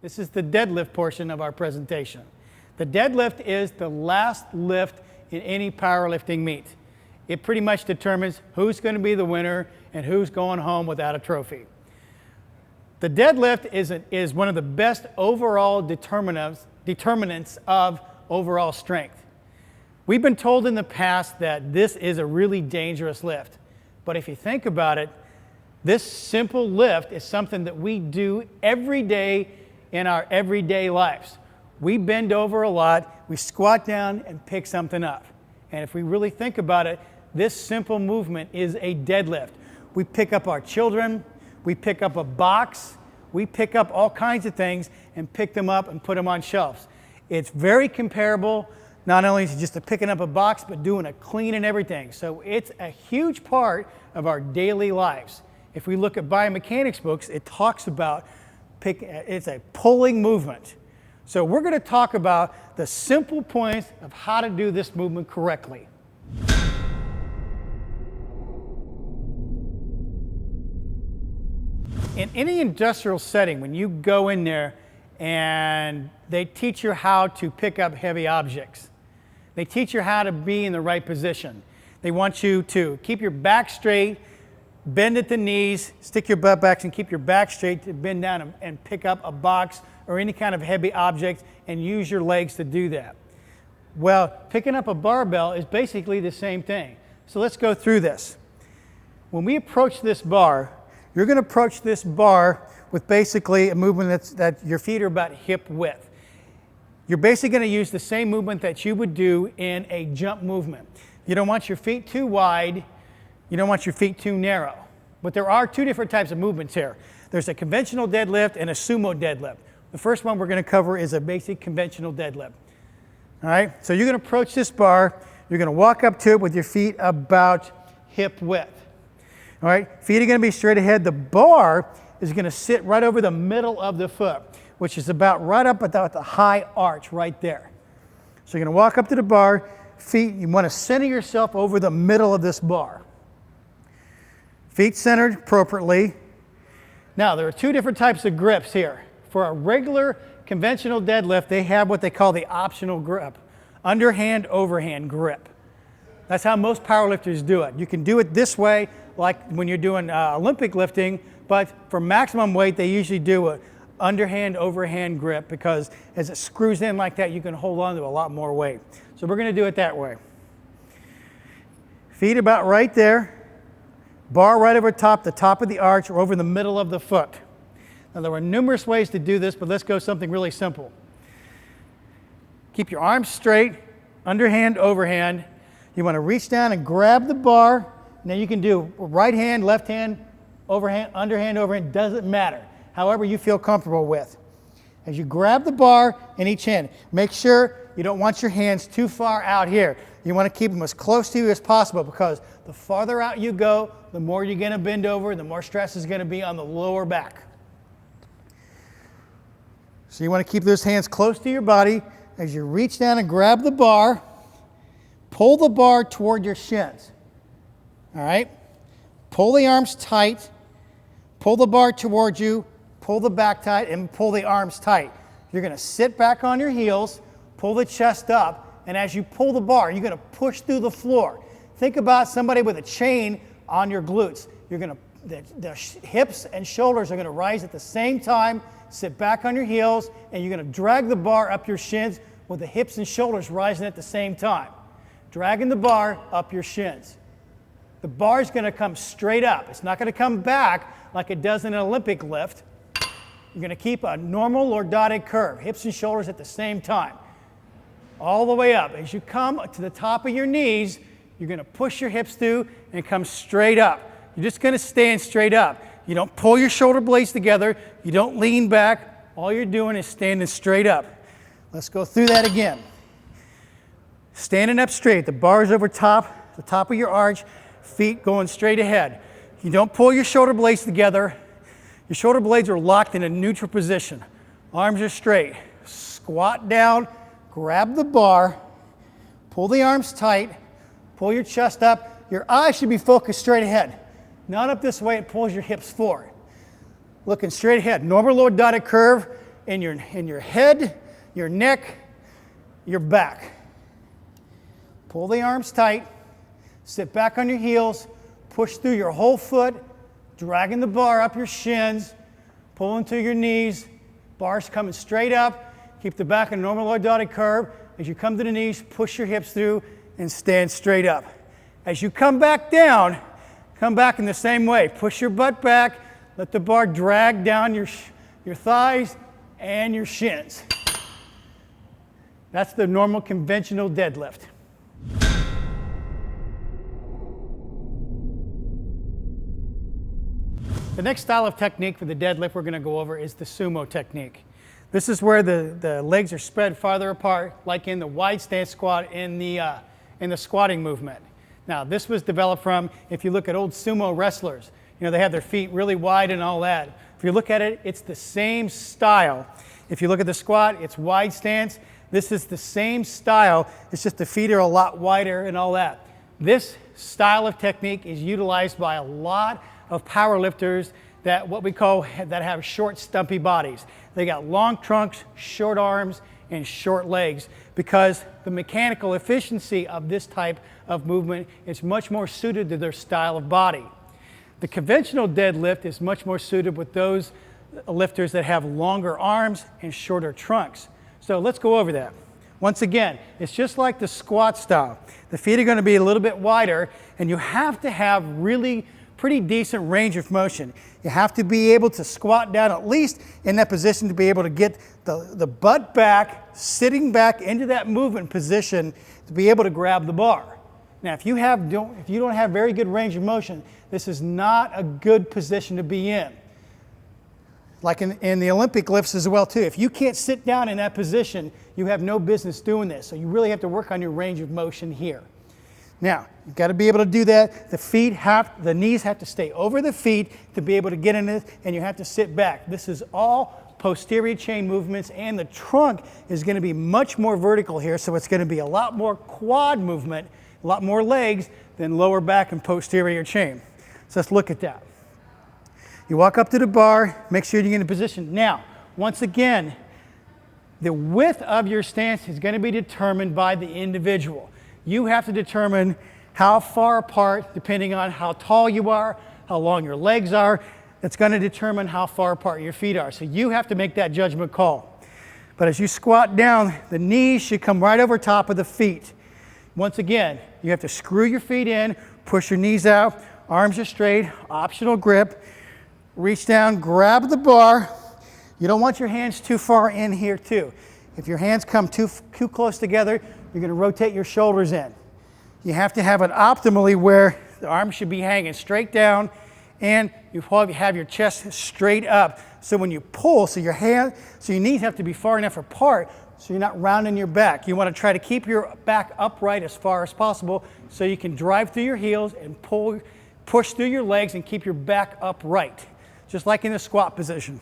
This is the deadlift portion of our presentation. The deadlift is the last lift in any powerlifting meet. It pretty much determines who's going to be the winner and who's going home without a trophy. The deadlift is one of the best overall determinants of overall strength. We've been told in the past that this is a really dangerous lift. But if you think about it, this simple lift is something that we do every day in our everyday lives. We bend over a lot, we squat down and pick something up. And if we really think about it, this simple movement is a deadlift. We pick up our children, we pick up a box, we pick up all kinds of things and pick them up and put them on shelves. It's very comparable, not only to just picking up a box, but doing a clean and everything. So it's a huge part of our daily lives. If we look at biomechanics books, it talks about it's a pulling movement. So we're going to talk about the simple points of how to do this movement correctly. In any industrial setting, when you go in there and they teach you how to pick up heavy objects, they teach you how to be in the right position. They want you to keep your back straight, bend at the knees, stick your butt back and keep your back straight to bend down and pick up a box or any kind of heavy object and use your legs to do that. Well, picking up a barbell is basically the same thing. So let's go through this. When we approach this bar, you're going to approach this bar with basically a movement that your feet are about hip width. You're basically going to use the same movement that you would do in a jump movement. You don't want your feet too wide. You don't want your feet too narrow. But there are two different types of movements here. There's a conventional deadlift and a sumo deadlift. The first one we're going to cover is a basic conventional deadlift. All right, so you're going to approach this bar. You're going to walk up to it with your feet about hip width. All right, feet are going to be straight ahead. The bar is going to sit right over the middle of the foot, which is about right up at the high arch right there. So you're going to walk up to the bar. Feet, you want to center yourself over the middle of this bar. Feet centered appropriately. Now, there are two different types of grips here. For a regular conventional deadlift, they have what they call the optional grip, underhand, overhand grip. That's how most powerlifters do it. You can do it this way, like when you're doing Olympic lifting, but for maximum weight, they usually do an underhand, overhand grip because as it screws in like that, you can hold on to a lot more weight. So we're going to do it that way. Feet about right there. Bar right over top, the top of the arch, or over the middle of the foot. Now, there are numerous ways to do this, but let's go something really simple. Keep your arms straight, underhand, overhand. You want to reach down and grab the bar. Now, you can do right hand, left hand, overhand, overhand, doesn't matter. However you feel comfortable with. As you grab the bar in each hand, make sure you don't want your hands too far out here. You want to keep them as close to you as possible because the farther out you go, the more you're going to bend over, the more stress is going to be on the lower back. So you want to keep those hands close to your body. As you reach down and grab the bar, pull the bar toward your shins. All right? Pull the arms tight, pull the bar towards you, pull the back tight, and pull the arms tight. You're going to sit back on your heels, pull the chest up, and as you pull the bar, you're going to push through the floor. Think about somebody with a chain on your glutes. You're going to, the hips and shoulders are going to rise at the same time. Sit back on your heels, and you're going to drag the bar up your shins with the hips and shoulders rising at the same time. Dragging the bar up your shins. The bar is going to come straight up. It's not going to come back like it does in an Olympic lift. You're going to keep a normal lordotic curve, hips and shoulders at the same time. All the way up. As you come to the top of your knees, you're going to push your hips through and come straight up. You're just going to stand straight up. You don't pull your shoulder blades together. You don't lean back. All you're doing is standing straight up. Let's go through that again. Standing up straight. The bar is over top, the top of your arch, feet going straight ahead. You don't pull your shoulder blades together. Your shoulder blades are locked in a neutral position. Arms are straight. Squat down, grab the bar, pull the arms tight, pull your chest up. Your eyes should be focused straight ahead. Not up this way, it pulls your hips forward. Looking straight ahead. Normal lordotic curve. in your head, your neck, your back. Pull the arms tight, sit back on your heels, push through your whole foot, dragging the bar up your shins, pulling through your knees, bars coming straight up, keep the back in a normal lordotic curve. As you come to the knees, push your hips through and stand straight up. As you come back down, come back in the same way. Push your butt back, let the bar drag down your thighs and your shins. That's the normal conventional deadlift. The next style of technique for the deadlift we're going to go over is the sumo technique. This is where the legs are spread farther apart, like in the wide stance squat in the squatting movement. Now, this was developed from, if you look at old sumo wrestlers, you know, they have their feet really wide and all that. If you look at it, it's the same style. If you look at the squat, it's wide stance. This is the same style, it's just the feet are a lot wider and all that. This style of technique is utilized by a lot of power lifters that have short, stumpy bodies. They got long trunks, short arms, and short legs because the mechanical efficiency of this type of movement is much more suited to their style of body. The conventional deadlift is much more suited with those lifters that have longer arms and shorter trunks. So let's go over that. Once again, it's just like the squat style. The feet are going to be a little bit wider, and you have to have really pretty decent range of motion. You have to be able to squat down at least in that position to be able to get the butt back, sitting back into that movement position to be able to grab the bar. Now, if you don't have very good range of motion, this is not a good position to be in. Like in the Olympic lifts as well too. If you can't sit down in that position, you have no business doing this. So you really have to work on your range of motion here. Now, you've got to be able to do that. The knees have to stay over the feet to be able to get in it, and you have to sit back. This is all posterior chain movements, and the trunk is going to be much more vertical here, so it's going to be a lot more quad movement, a lot more legs than lower back and posterior chain. So let's look at that. You walk up to the bar, make sure you're in a position. Now, once again, the width of your stance is going to be determined by the individual. You have to determine how far apart, depending on how tall you are, how long your legs are. It's going to determine how far apart your feet are. So you have to make that judgment call. But as you squat down, the knees should come right over top of the feet. Once again, you have to screw your feet in, push your knees out, arms are straight, optional grip. Reach down, grab the bar. You don't want your hands too far in here too. If your hands come too close together, you're going to rotate your shoulders in. You have to have it optimally where the arms should be hanging straight down and you have your chest straight up. So when you pull, so your knees have to be far enough apart so you're not rounding your back. You want to try to keep your back upright as far as possible so you can drive through your heels and push through your legs and keep your back upright, just like in the squat position.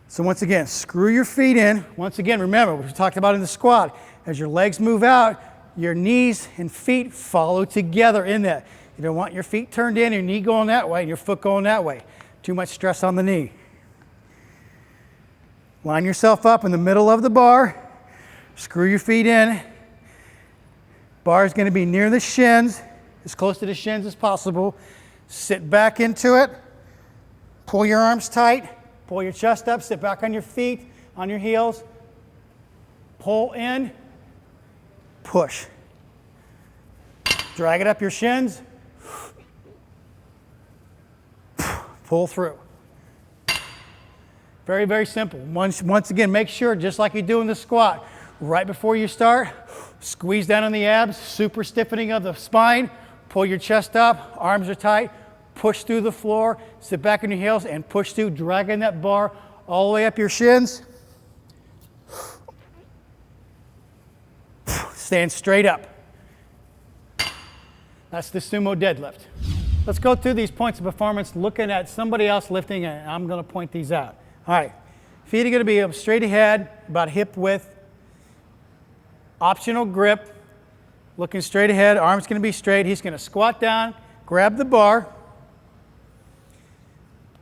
So once again, screw your feet in. Once again, remember what we talked about in the squat. As your legs move out, your knees and feet follow together in that. You don't want your feet turned in, your knee going that way, and your foot going that way. Too much stress on the knee. Line yourself up in the middle of the bar. Screw your feet in. Bar is going to be near the shins, as close to the shins as possible. Sit back into it. Pull your arms tight. Pull your chest up. Sit back on your feet, on your heels. Pull in. Push. Drag it up your shins. Pull through. Very, very simple. Once again, make sure, just like you do in the squat, right before you start, squeeze down on the abs, super stiffening of the spine, pull your chest up, arms are tight, push through the floor, sit back on your heels and push through, dragging that bar all the way up your shins. Stand straight up. That's the sumo deadlift. Let's go through these points of performance looking at somebody else lifting, and I'm going to point these out. All right, feet are going to be up straight ahead, about hip width. Optional grip, looking straight ahead, arms going to be straight. He's going to squat down, grab the bar.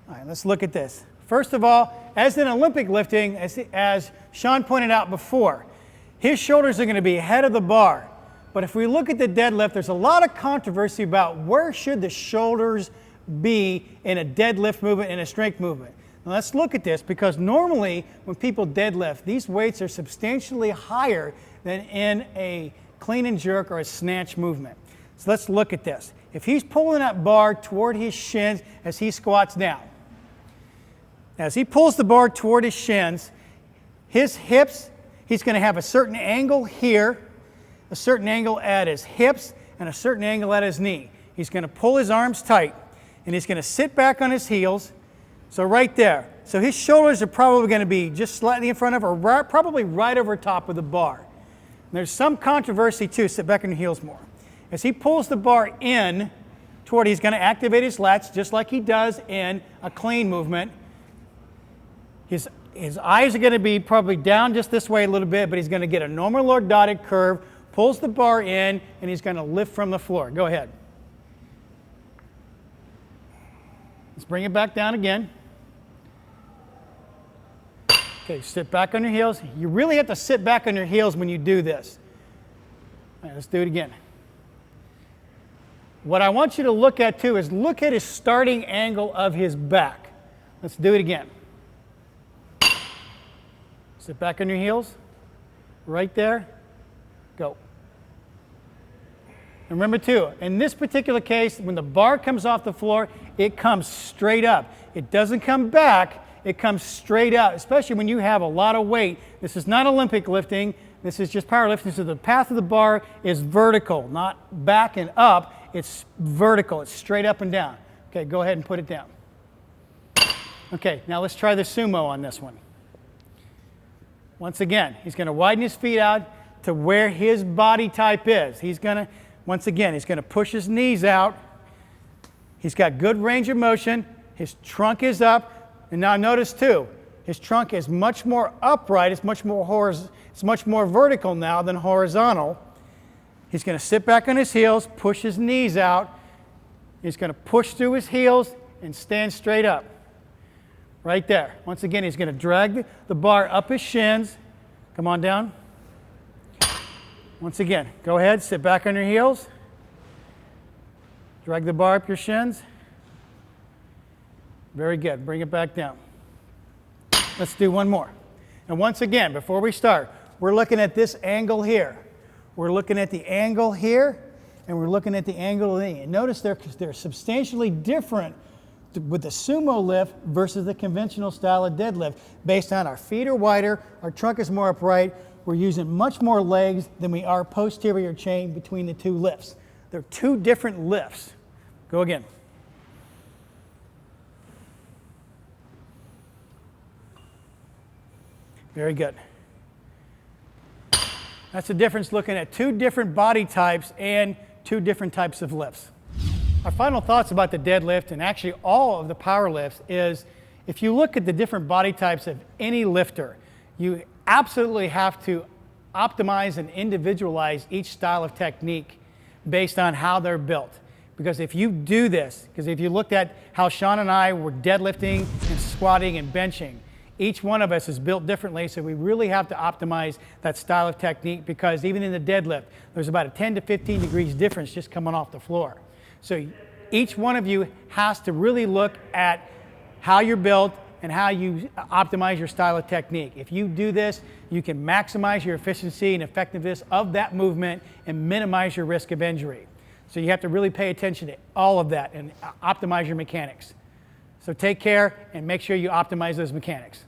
All right, let's look at this. First of all, as in Olympic lifting, as Sean pointed out before, his shoulders are going to be ahead of the bar. But if we look at the deadlift, there's a lot of controversy about where should the shoulders be in a deadlift movement and a strength movement. Now let's look at this, because normally when people deadlift, these weights are substantially higher than in a clean and jerk or a snatch movement. So let's look at this. If he's pulling that bar toward his shins as he squats down, as he pulls the bar toward his shins, his hips, he's going to have a certain angle here, a certain angle at his hips, and a certain angle at his knee. He's going to pull his arms tight, and he's going to sit back on his heels. So right there. So his shoulders are probably going to be just slightly in front of, or probably right over top of the bar. And there's some controversy too. Sit back on your heels more. As he pulls the bar in toward, he's going to activate his lats just like he does in a clean movement. His eyes are going to be probably down just this way a little bit, but he's going to get a normal lordotic curve, pulls the bar in, and he's going to lift from the floor. Go ahead. Let's bring it back down again. Okay, sit back on your heels. You really have to sit back on your heels when you do this. All right, let's do it again. What I want you to look at too is look at his starting angle of his back. Let's do it again. Sit back on your heels. Right there. Go. And remember too, in this particular case, when the bar comes off the floor, it comes straight up. It doesn't come back, it comes straight out, especially when you have a lot of weight. This is not Olympic lifting, this is just powerlifting, so the path of the bar is vertical, not back and up, it's vertical, it's straight up and down. Okay, go ahead and put it down. Okay, now let's try the sumo on this one. Once again, he's going to widen his feet out to where his body type is. He's going to, once again, he's going to push his knees out. He's got good range of motion. His trunk is up. And now notice too, his trunk is much more upright. It's much more vertical now than horizontal. He's going to sit back on his heels, push his knees out. He's going to push through his heels and stand straight up. Right there. Once again, he's going to drag the bar up his shins. Come on down. Once again, go ahead, sit back on your heels. Drag the bar up your shins. Very good. Bring it back down. Let's do one more. And once again, before we start, we're looking at this angle here. We're looking at the angle here, and we're looking at the angle of the knee. And notice they're substantially different with the sumo lift versus the conventional style of deadlift. Based on our feet are wider, our trunk is more upright, we're using much more legs than we are posterior chain between the two lifts. They're two different lifts. Go again. Very good. That's the difference looking at two different body types and two different types of lifts. Our final thoughts about the deadlift, and actually all of the power lifts, is if you look at the different body types of any lifter, you absolutely have to optimize and individualize each style of technique based on how they're built. Because if you do this, because if you looked at how Sean and I were deadlifting and squatting and benching, each one of us is built differently, so we really have to optimize that style of technique, because even in the deadlift, there's about a 10 to 15 degrees difference just coming off the floor. So each one of you has to really look at how you're built and how you optimize your style of technique. If you do this, you can maximize your efficiency and effectiveness of that movement and minimize your risk of injury. So you have to really pay attention to all of that and optimize your mechanics. So take care and make sure you optimize those mechanics.